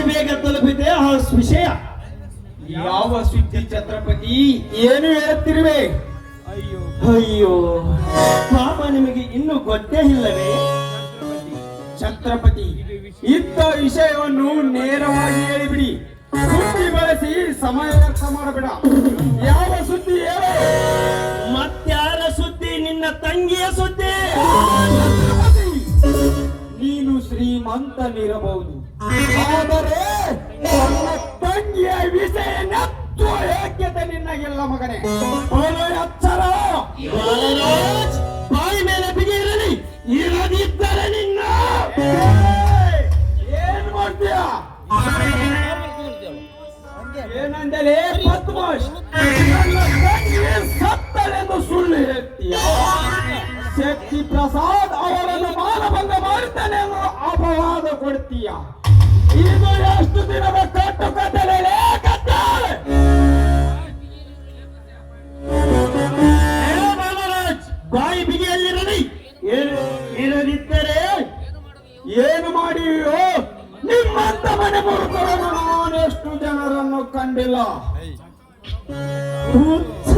ಬೇಗ ತಲುಪಿದೆ ಆ ವಿಷಯ. ಯಾವ ಸುದ್ದಿ ಛತ್ರಪತಿ? ಏನು ಹೇಳುತ್ತಿರುವೆ? ಅಯ್ಯೋ ಅಯ್ಯೋ ಪಾಪ, ನಿಮಗೆ ಇನ್ನೂ ಗೊತ್ತೇ ಇಲ್ಲವೇ? ಛತ್ರಪತಿ, ಇದ್ದ ವಿಷಯವನ್ನು ನೇರವಾಗಿ ಹೇಳಿಬಿಡಿ. ಸುದ್ದಿ ಬಳಸಿ ಸಮಯ ವ್ಯರ್ಥ ಮಾಡಬೇಡ. ಯಾವ ಸುದ್ದಿ ಹೇಳು? ಮತ್ಯಾರ ಸುದ್ದಿ? ನಿನ್ನ ತಂಗಿಯ ಸುದ್ದಿ. ಛತ್ರಪತಿ, ನೀನು ಶ್ರೀಮಂತನಿರಬಹುದು, ಆದರೆ ನನ್ನ ತಂಗಿಯ ವಿಷಯ ನೆತ್ತು ಹೇಗ್ಯತೆ ನಿನ್ನಗೆಲ್ಲ ಮಗನೇ. ಅವಳು ಎಚ್ಚರ. ಬಾಲರಾಜ್, ಬಾಯಿ ಮೇಲೆ ಬಿಗಿ ಇರಲಿ, ಇರದಿದ್ದರೆ ನಿನ್ನ ಏನ್ ಮಾಡ್ತೀಯ? ಏನಂದರೆ ಪದ್ಮಾಶ್, ನನ್ನ ತಂಗಿ ಸತ್ತಳೆಂದು ಸುಳ್ಳು ಹೇಳ್ತೀಯ. ಶಕ್ತಿ ಪ್ರಸಾದ್ ಅವರನ್ನು ಮಾನಭಂಗ ಮಾಡುತ್ತಾನೆ ಎಂದು ಅಪವಾದ ಕೊಡ್ತೀಯ. ಇದು ಎಷ್ಟು ದಿನದ ಕಟ್ಟು ಕತ್ತಲೆ ಕತ್ತಲೆ. ಬಾಲರಾಜ್, ಬಾಯಿ ಬಿಗಿಯಲ್ಲಿರಲಿ, ಇರದಿದ್ದರೆ ಏನು ಮಾಡಿಯೋ? ನಿಮ್ಮಂತ ಮನೆ ಮುರುಕರನ್ನು ನಾನೆಷ್ಟು ಜನರನ್ನು ಕಂಡಿಲ್ಲ. ಹುಚ್ಚ,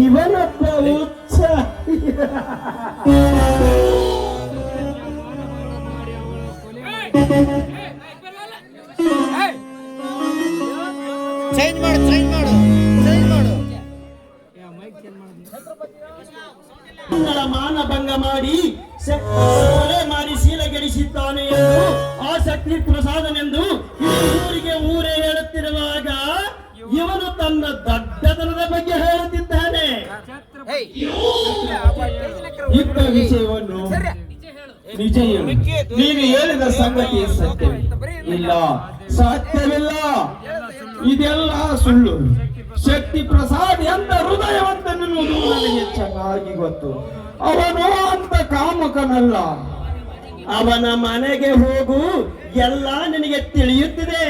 ಇವನೊಬ್ಬ ಹುಚ್ಚ. ಚೇಂಜ್ ಮಾಡು. ಮಾನಭಂಗ ಮಾಡಿ ಕೊಲೆ ಮಾಡಿ ಶೀಲಗೆಡಿಸಿದ್ದಾನೆ ಎಂದು ಆ ಶಕ್ತಿ ಪ್ರಸಾದನೆಂದು ಊರಿಗೆ ಊರೇ ಹೇಳುತ್ತಿರುವಾಗ ಇವನು ತನ್ನ ದಡ್ಡತನದ ಬಗ್ಗೆ ಹೇಳುತ್ತಿದ್ದಾನೆ. ಇದ್ದ ವಿಷಯವನ್ನು ನಿಜ ಹೇಳು. ನೀನು ಹೇಳಿದ ಸಂಗತಿ ಸತ್ಯವಿಲ್ಲ, ಸತ್ಯವಿಲ್ಲ. ಇದೆಲ್ಲ ಸುಳ್ಳು. ಶಕ್ತಿ ಪ್ರಸಾದ್ ಎಂತ ಹೃದಯವಂತನೆನ್ನುವುದು ನನಗೆ ಚೆನ್ನಾಗಿ ಗೊತ್ತು. ಅವನು ಅಂತ ಕಾಮಕನಲ್ಲ. ಅವನ ಮನೆಗೆ ಹೋಗು, ಎಲ್ಲ ನಿನಗೆ ತಿಳಿಯುತ್ತಿದೆ.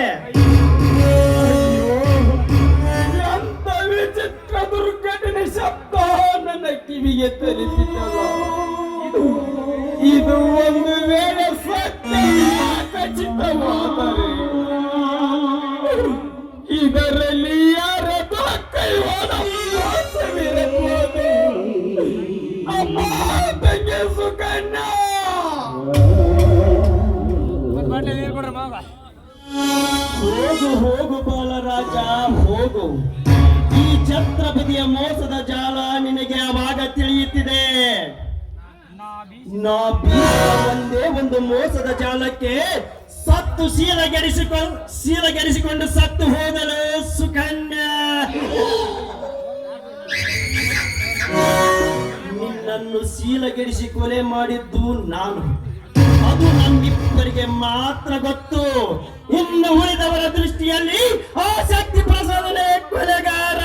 ಎಂತ ವಿಚಿತ್ರ ದುರ್ಘಟನೆ ಶಬ್ದ ನನ್ನ ಕಿವಿಗೆ ತಲುಪಿತಲ್ಲ. ಇದು ಒಂದು ವೇಳೆ ಸತ್ಯ ಖಚಿತವಾದರೆ ಇದರಲ್ಲಿ ಯಾರ ಕೈವಾದ ಮೋಸವಿರಬಹುದು. ಅಮ್ಮ, ತಂಗಿ ಸುಕನ್ಯ, ಹೋಗು ಬಾಲರಾಜ, ಹೋಗು. ಈ ಛತ್ರಪತಿಯ ಮೋಸದ ಜಾಲ ನಿನಗೆ ಅವಾಗ ತಿಳಿಯುತ್ತಿದೆ. ನಾ ಒಂದೇ ಒಂದು ಮೋಸದ ಜಾಲಕ್ಕೆ ಸತ್ತು ಶೀಲಗೆಡಿಸಿಕೊಂಡು ಸತ್ತು ಹೋದಲು ಸುಕನ್ಯ. ನಿನ್ನನ್ನು ಶೀಲಗೆಡಿಸಿ ಕೊಲೆ ಮಾಡಿದ್ದು ನಾನು. ಅದು ನಮ್ಮಿಬ್ಬರಿಗೆ ಮಾತ್ರ ಗೊತ್ತು. ಇನ್ನು ಉಳಿದವರ ದೃಷ್ಟಿಯಲ್ಲಿ ಆ ಶಕ್ತಿ ಪ್ರಸಾದನೆ ಕೊಲೆಗಾರ.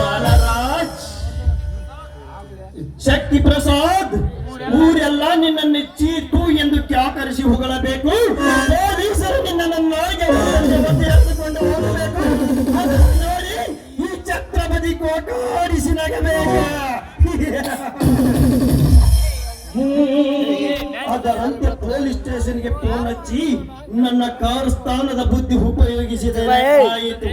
ಬಾಲರಾಜ್, ಶಕ್ತಿ ಪ್ರಸಾದ್, ಊರೆಲ್ಲ ನಿನ್ನನ್ನು ಚೀತು ಎಂದು ಕ್ಯಾಕರಿಸಿ ಹೊಗಳಬೇಕು. ಪೊಲೀಸರು ನಿನ್ನನ್ನು ಎತ್ತಿಕೊಂಡು ಹೋಗಬೇಕು. ಅದನ್ನು ನೋಡಿ ಈ ಛತ್ರಪತಿ ಕೋಟಾಡಿಸಿ ನಗಬೇಕು. ಅದರಂತೆ ಪೊಲೀಸ್ ಸ್ಟೇಷನ್ಗೆ ಫೋನ್ ಹಚ್ಚಿ ನನ್ನ ಕಾರ್ ಸ್ಥಾನದ ಬುದ್ಧಿ ಉಪಯೋಗಿಸಿದೆ. ಆಯಿತು.